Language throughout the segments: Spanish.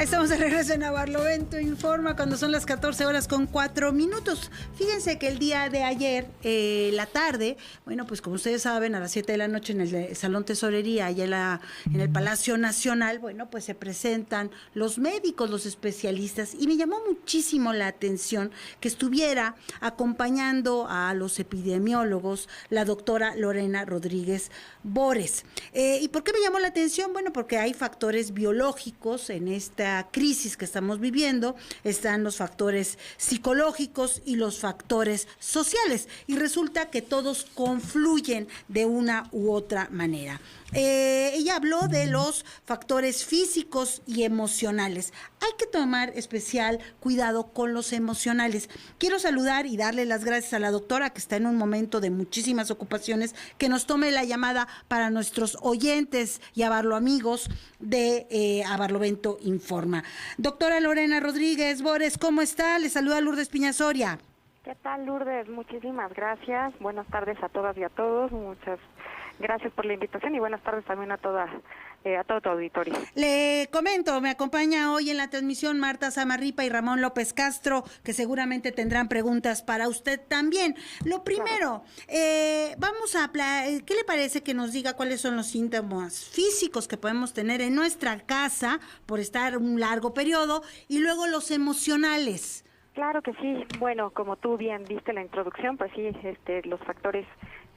Estamos de regreso en Barlovento Informa cuando son las 14:04. Fíjense que el día de ayer, la tarde, bueno, pues como ustedes saben, a las 7 de la noche en el Salón Tesorería, allá en el Palacio Nacional, bueno, pues se presentan los médicos, los especialistas, y me llamó muchísimo la atención que estuviera acompañando a los epidemiólogos la doctora Lorena Rodríguez Bores. ¿Y por qué me llamó la atención? Bueno, porque hay factores biológicos en esta crisis que estamos viviendo, están los factores psicológicos y los factores sociales, y resulta que todos confluyen de una u otra manera. Ella habló de los factores físicos y emocionales. Hay que tomar especial cuidado con los emocionales. Quiero saludar y darle las gracias a la doctora, que está en un momento de muchísimas ocupaciones, que nos tome la llamada para nuestros oyentes y amigos de Barlovento Informa. Doctora Lorena Rodríguez Bores, ¿cómo está? Le saluda Lourdes Piñasoria. ¿Qué tal, Lourdes? Muchísimas gracias. Buenas tardes a todas y a todos. Muchas gracias por la invitación y buenas tardes también a todo tu auditorio. Le comento, me acompaña hoy en la transmisión Marta Samarripa y Ramón López Castro, que seguramente tendrán preguntas para usted también. Lo primero, ¿qué le parece que nos diga cuáles son los síntomas físicos que podemos tener en nuestra casa por estar un largo periodo, y luego los emocionales? Claro que sí. Bueno, como tú bien viste en la introducción, pues sí, los factores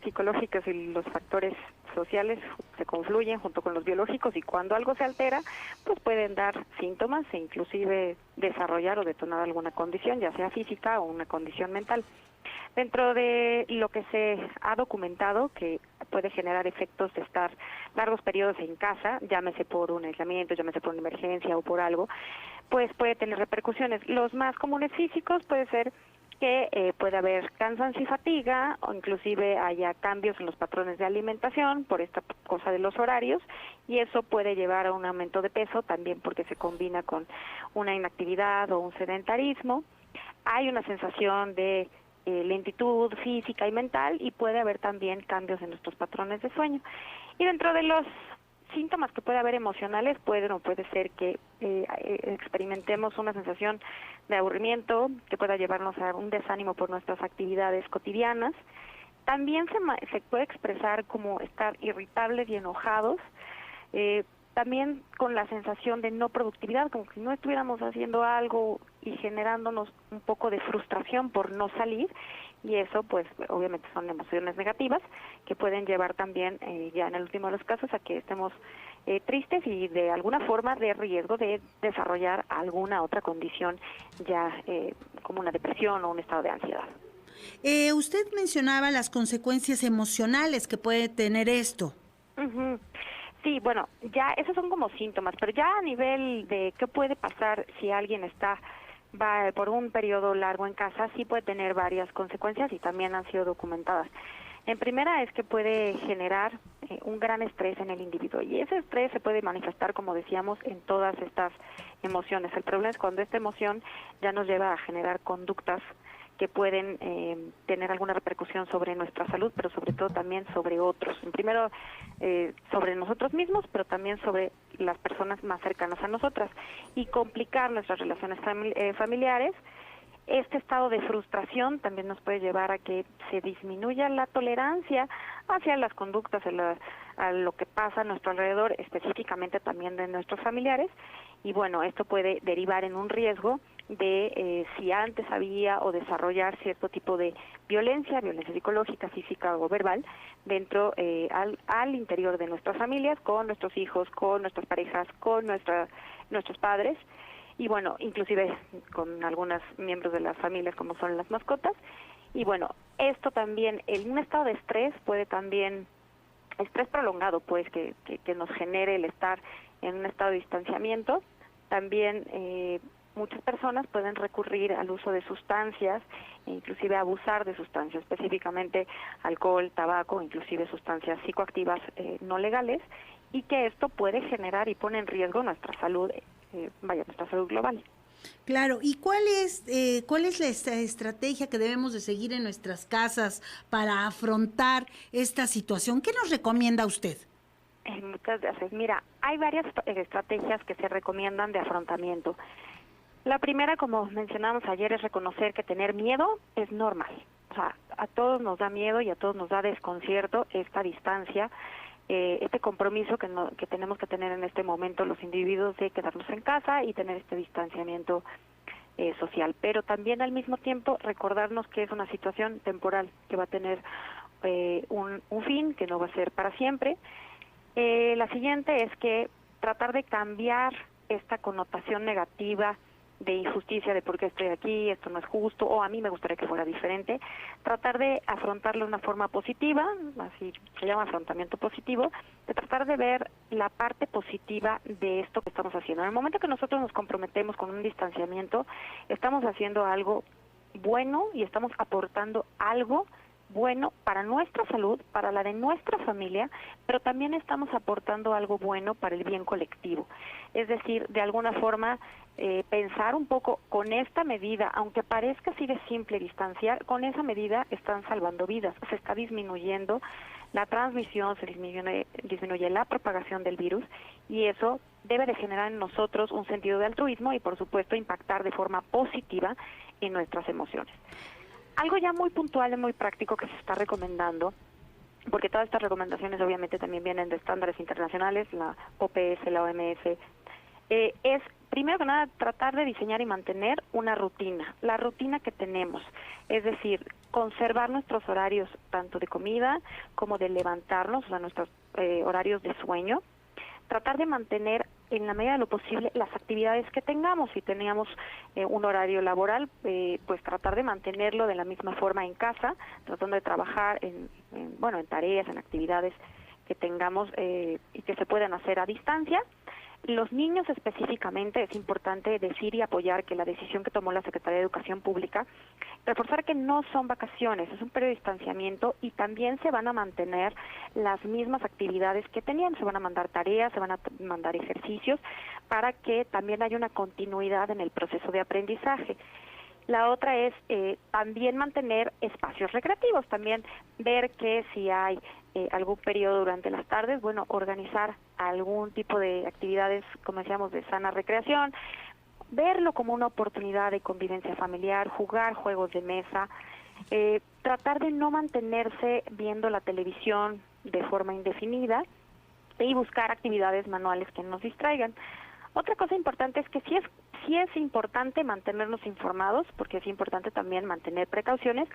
psicológicos y los factores sociales se confluyen junto con los biológicos, y cuando algo se altera, pues pueden dar síntomas e inclusive desarrollar o detonar alguna condición, ya sea física o una condición mental. Dentro de lo que se ha documentado, que puede generar efectos de estar largos periodos en casa, llámese por un aislamiento, llámese por una emergencia o por algo, pues puede tener repercusiones. Los más comunes físicos puede ser que puede haber cansancio y fatiga, o inclusive haya cambios en los patrones de alimentación por esta cosa de los horarios, y eso puede llevar a un aumento de peso también porque se combina con una inactividad o un sedentarismo. Hay una sensación de lentitud física y mental, y puede haber también cambios en nuestros patrones de sueño. Y dentro de los síntomas que puede haber emocionales, puede ser que experimentemos una sensación de aburrimiento que pueda llevarnos a un desánimo por nuestras actividades cotidianas. También se puede expresar como estar irritables y enojados, también con la sensación de no productividad, como si no estuviéramos haciendo algo y generándonos un poco de frustración por no salir, y eso pues obviamente son emociones negativas que pueden llevar también, ya en el último de los casos, a que estemos tristes y de alguna forma de riesgo de desarrollar alguna otra condición ya como una depresión o un estado de ansiedad. Usted mencionaba las consecuencias emocionales que puede tener esto. Uh-huh. Sí, bueno, ya esos son como síntomas, pero ya a nivel de qué puede pasar si alguien va por un periodo largo en casa, sí puede tener varias consecuencias y también han sido documentadas. En primera es que puede generar un gran estrés en el individuo, y ese estrés se puede manifestar, como decíamos, en todas estas emociones. El problema es cuando esta emoción ya nos lleva a generar conductas que pueden tener alguna repercusión sobre nuestra salud, pero sobre todo también sobre otros. Primero, sobre nosotros mismos, pero también sobre las personas más cercanas a nosotras, y complicar nuestras relaciones familiares. Este estado de frustración también nos puede llevar a que se disminuya la tolerancia hacia las conductas, a lo que pasa a nuestro alrededor, específicamente también de nuestros familiares, y bueno, esto puede derivar en un riesgo de si antes había o desarrollar cierto tipo de violencia psicológica, física o verbal dentro al interior de nuestras familias, con nuestros hijos, con nuestras parejas, con nuestros padres, y bueno, inclusive con algunos miembros de las familias como son las mascotas. Y bueno, esto también, en un estado de estrés puede también, estrés prolongado pues que nos genere el estar en un estado de distanciamiento, también muchas personas pueden recurrir al uso de sustancias, e inclusive abusar de sustancias, específicamente alcohol, tabaco, inclusive sustancias psicoactivas no legales, y que esto puede generar y pone en riesgo nuestra salud, nuestra salud global. Claro, ¿y cuál es la estrategia que debemos de seguir en nuestras casas para afrontar esta situación? ¿Qué nos recomienda usted? Muchas gracias. Mira, hay varias estrategias que se recomiendan de afrontamiento. La primera, como mencionamos ayer, es reconocer que tener miedo es normal. O sea, a todos nos da miedo y a todos nos da desconcierto esta distancia, este compromiso que tenemos que tener en este momento los individuos de quedarnos en casa y tener este distanciamiento social. Pero también al mismo tiempo recordarnos que es una situación temporal, que va a tener un fin, que no va a ser para siempre. La siguiente es que tratar de cambiar esta connotación negativa de injusticia, de por qué estoy aquí, esto no es justo, o a mí me gustaría que fuera diferente, tratar de afrontarlo de una forma positiva, así se llama afrontamiento positivo, de tratar de ver la parte positiva de esto que estamos haciendo. En el momento que nosotros nos comprometemos con un distanciamiento, estamos haciendo algo bueno y estamos aportando algo bueno para nuestra salud, para la de nuestra familia, pero también estamos aportando algo bueno para el bien colectivo. Es decir, de alguna forma, pensar un poco con esta medida, aunque parezca así de simple distanciar, con esa medida están salvando vidas, se está disminuyendo la transmisión, se disminuye la propagación del virus, y eso debe de generar en nosotros un sentido de altruismo y, por supuesto, impactar de forma positiva en nuestras emociones. Algo ya muy puntual y muy práctico que se está recomendando, porque todas estas recomendaciones obviamente también vienen de estándares internacionales, la OPS, la OMS, es primero que nada tratar de diseñar y mantener una rutina, la rutina que tenemos, es decir, conservar nuestros horarios tanto de comida como de levantarnos, o sea, nuestros horarios de sueño, tratar de mantener en la medida de lo posible las actividades que tengamos. Si teníamos un horario laboral, pues tratar de mantenerlo de la misma forma en casa, tratando de trabajar en tareas, en actividades que tengamos y que se puedan hacer a distancia. Los niños específicamente, es importante decir y apoyar que la decisión que tomó la Secretaría de Educación Pública, reforzar que no son vacaciones, es un periodo de distanciamiento y también se van a mantener las mismas actividades que tenían, se van a mandar tareas, se van a mandar ejercicios para que también haya una continuidad en el proceso de aprendizaje. La otra es también mantener espacios recreativos, también ver que si hay algún periodo durante las tardes, bueno, organizar algún tipo de actividades, como decíamos, de sana recreación, verlo como una oportunidad de convivencia familiar, jugar juegos de mesa, tratar de no mantenerse viendo la televisión de forma indefinida y buscar actividades manuales que nos distraigan. Otra cosa importante es que sí es importante mantenernos informados, porque es importante también mantener precauciones,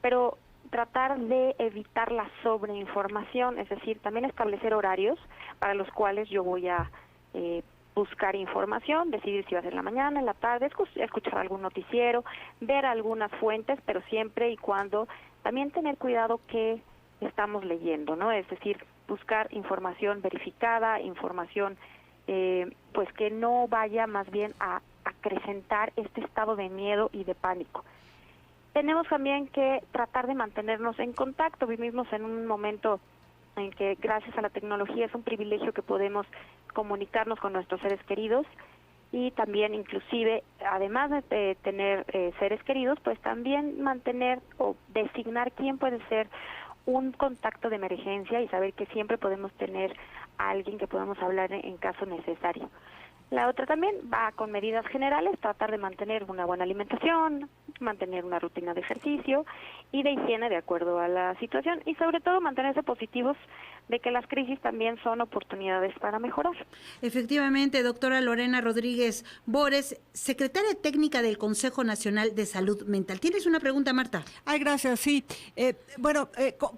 pero tratar de evitar la sobreinformación, es decir, también establecer horarios para los cuales yo voy a buscar información, decidir si va a ser en la mañana, en la tarde, escuchar algún noticiero, ver algunas fuentes, pero siempre y cuando también tener cuidado que estamos leyendo, ¿no? Es decir, buscar información verificada, información pues que no vaya más bien a acrecentar este estado de miedo y de pánico. Tenemos también que tratar de mantenernos en contacto. Vivimos en un momento en que gracias a la tecnología es un privilegio que podemos comunicarnos con nuestros seres queridos y también inclusive, además de tener seres queridos, pues también mantener o designar quién puede ser un contacto de emergencia y saber que siempre podemos tener a alguien que podamos hablar en caso necesario. La otra también va con medidas generales, tratar de mantener una buena alimentación, mantener una rutina de ejercicio y de higiene de acuerdo a la situación y sobre todo mantenerse positivos de que las crisis también son oportunidades para mejorar. Efectivamente, doctora Lorena Rodríguez Bores, secretaria técnica del Consejo Nacional de Salud Mental. ¿Tienes una pregunta, Marta? Ay, gracias, sí.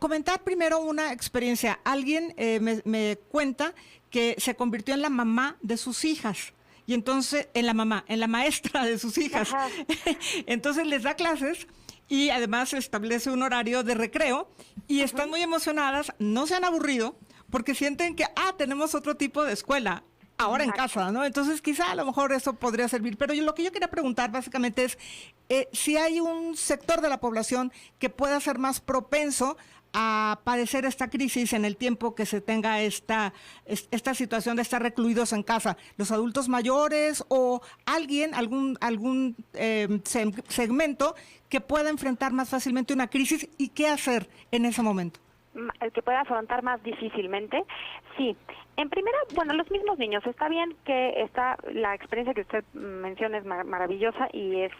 Comentar primero una experiencia. Alguien me cuenta que se convirtió en la mamá de sus hijas. Y entonces, en la maestra de sus hijas. Entonces les da clases y además establece un horario de recreo y están muy emocionadas, no se han aburrido porque sienten que, tenemos otro tipo de escuela ahora en casa, ¿no? Entonces quizá a lo mejor eso podría servir. Pero lo que yo quería preguntar básicamente es si hay un sector de la población que pueda ser más propenso a padecer esta crisis en el tiempo que se tenga esta situación de estar recluidos en casa, los adultos mayores o algún segmento que pueda enfrentar más fácilmente una crisis y qué hacer en ese momento. el que puede afrontar más difícilmente. Sí, en primera, bueno, los mismos niños, está bien que la experiencia que usted menciona es maravillosa y es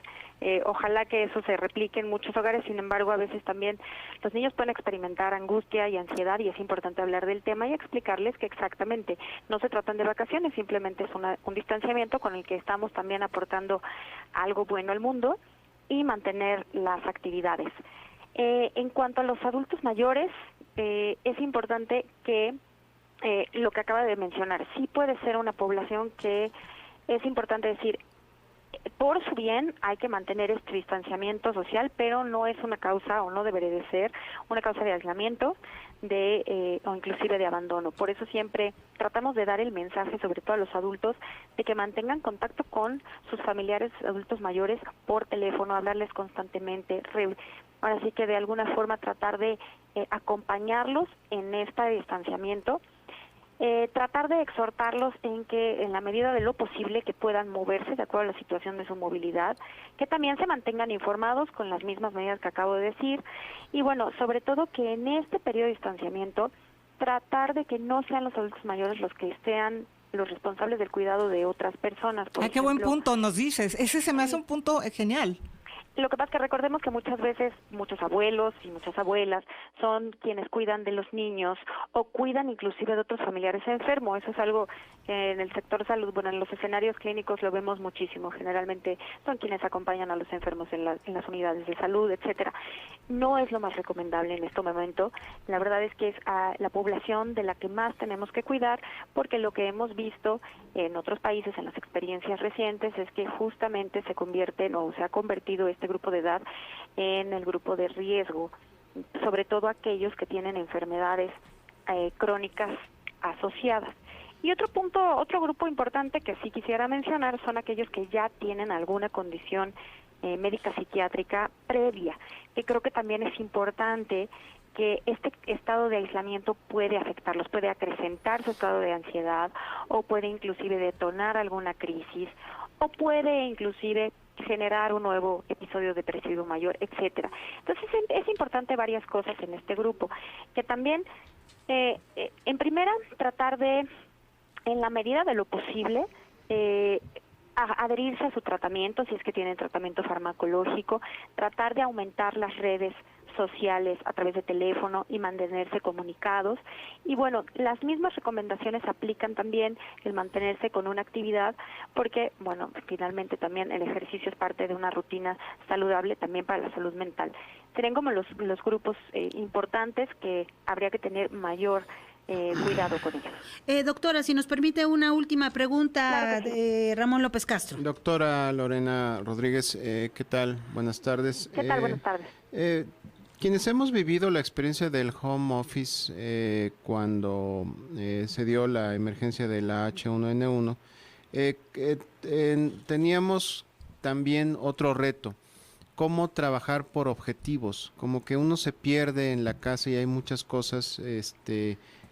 ojalá que eso se replique en muchos hogares. Sin embargo, a veces también los niños pueden experimentar angustia y ansiedad, y es importante hablar del tema y explicarles que exactamente no se tratan de vacaciones, simplemente es un distanciamiento con el que estamos también aportando algo bueno al mundo y mantener las actividades. En cuanto a los adultos mayores, es importante que lo que acaba de mencionar, sí puede ser una población que es importante decir, por su bien hay que mantener este distanciamiento social, pero no es una causa, o no debería de ser, una causa de aislamiento o inclusive de abandono. Por eso siempre tratamos de dar el mensaje, sobre todo a los adultos, de que mantengan contacto con sus familiares adultos mayores por teléfono, hablarles constantemente, ahora sí que de alguna forma tratar de acompañarlos en este distanciamiento. Tratar de exhortarlos en que en la medida de lo posible que puedan moverse de acuerdo a la situación de su movilidad, que también se mantengan informados con las mismas medidas que acabo de decir, y bueno, sobre todo que en este periodo de distanciamiento tratar de que no sean los adultos mayores los que sean los responsables del cuidado de otras personas. Por ejemplo, qué buen punto nos dices, ese se me hace un punto genial. Lo que pasa es que recordemos que muchas veces muchos abuelos y muchas abuelas son quienes cuidan de los niños o cuidan inclusive de otros familiares enfermos. Eso es algo que en el sector salud, bueno, en los escenarios clínicos lo vemos muchísimo. Generalmente son quienes acompañan a los enfermos en las unidades de salud, etcétera. No es lo más recomendable en este momento. La verdad es que es a la población de la que más tenemos que cuidar, porque lo que hemos visto en otros países, en las experiencias recientes, es que justamente se convierten o se ha convertido este grupo de edad en el grupo de riesgo, sobre todo aquellos que tienen enfermedades crónicas asociadas. Y otro grupo importante que sí quisiera mencionar son aquellos que ya tienen alguna condición médica psiquiátrica previa, que creo que también es importante que este estado de aislamiento puede afectarlos, puede acrecentar su estado de ansiedad o puede inclusive detonar alguna crisis o puede inclusive generar un nuevo episodio depresivo mayor, etcétera. Entonces es importante varias cosas en este grupo, que también en primera tratar de, en la medida de lo posible, adherirse a su tratamiento, si es que tienen tratamiento farmacológico, tratar de aumentar las redes sociales a través de teléfono y mantenerse comunicados. Y bueno, las mismas recomendaciones aplican también el mantenerse con una actividad, porque bueno, finalmente también el ejercicio es parte de una rutina saludable también para la salud mental. Serían como los grupos importantes que habría que tener mayor cuidado con ellos. Doctora, si nos permite una última pregunta, Claro que sí. de Ramón López Castro. Doctora Lorena Rodríguez, ¿qué tal? Buenas tardes. ¿Qué tal? Buenas tardes. Quienes hemos vivido la experiencia del home office cuando se dio la emergencia de la H1N1, teníamos también otro reto, cómo trabajar por objetivos, como que uno se pierde en la casa y hay muchas cosas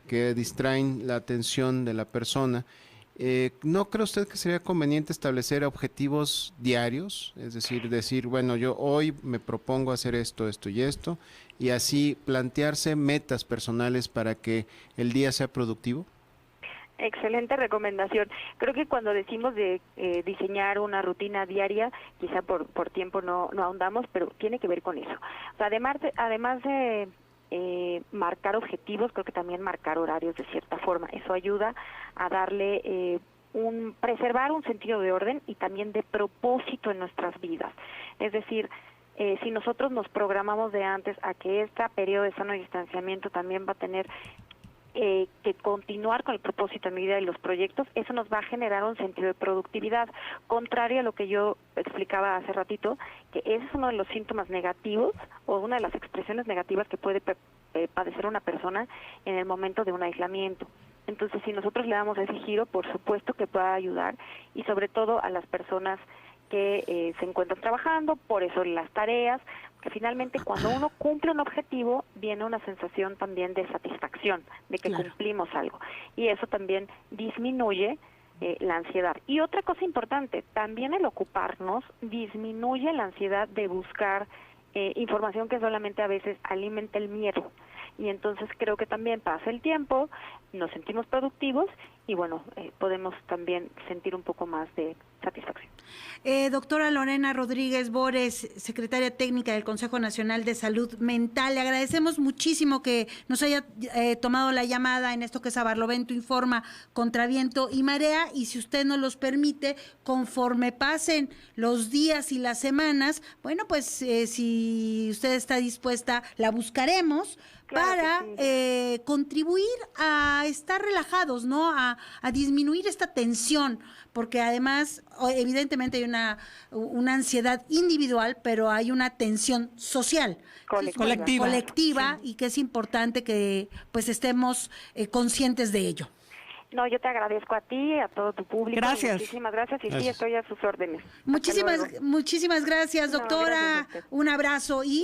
que distraen la atención de la persona. ¿No cree usted que sería conveniente establecer objetivos diarios? Es decir, bueno, yo hoy me propongo hacer esto, esto y esto, y así plantearse metas personales para que el día sea productivo. Excelente recomendación. Creo que cuando decimos de diseñar una rutina diaria, quizá por tiempo no ahondamos, pero tiene que ver con eso. O sea, además de marcar objetivos, creo que también marcar horarios de cierta forma. Eso ayuda a darle preservar un sentido de orden y también de propósito en nuestras vidas. Es decir, si nosotros nos programamos de antes a que este periodo de sano distanciamiento también va a tener que continuar con el propósito en mi vida y los proyectos, eso nos va a generar un sentido de productividad, contrario a lo que yo explicaba hace ratito, que ese es uno de los síntomas negativos o una de las expresiones negativas que puede padecer una persona en el momento de un aislamiento. Entonces, si nosotros le damos ese giro, por supuesto que pueda ayudar, y sobre todo a las personas que se encuentran trabajando, por eso las tareas, que finalmente cuando uno cumple un objetivo viene una sensación también de satisfacción, de que cumplimos algo, y eso también disminuye la ansiedad. Y otra cosa importante, también el ocuparnos disminuye la ansiedad de buscar información que solamente a veces alimenta el miedo. y entonces creo que también pasa el tiempo, nos sentimos productivos y bueno, podemos también sentir un poco más de satisfacción. Doctora Lorena Rodríguez Bores, secretaria técnica del Consejo Nacional de Salud Mental, le agradecemos muchísimo que nos haya tomado la llamada en esto que es A Barlovento Informa contra viento y marea, y si usted nos los permite, conforme pasen los días y las semanas, bueno, pues si usted está dispuesta, la buscaremos. Claro, para contribuir a estar relajados, ¿no? A disminuir esta tensión, porque además, evidentemente hay una ansiedad individual, pero hay una tensión social, colectiva, y que es importante que pues estemos conscientes de ello. No, yo te agradezco a ti, a todo tu público. Gracias. Muchísimas gracias y sí, estoy a sus órdenes. Muchísimas gracias, doctora. No, gracias a usted. Un abrazo y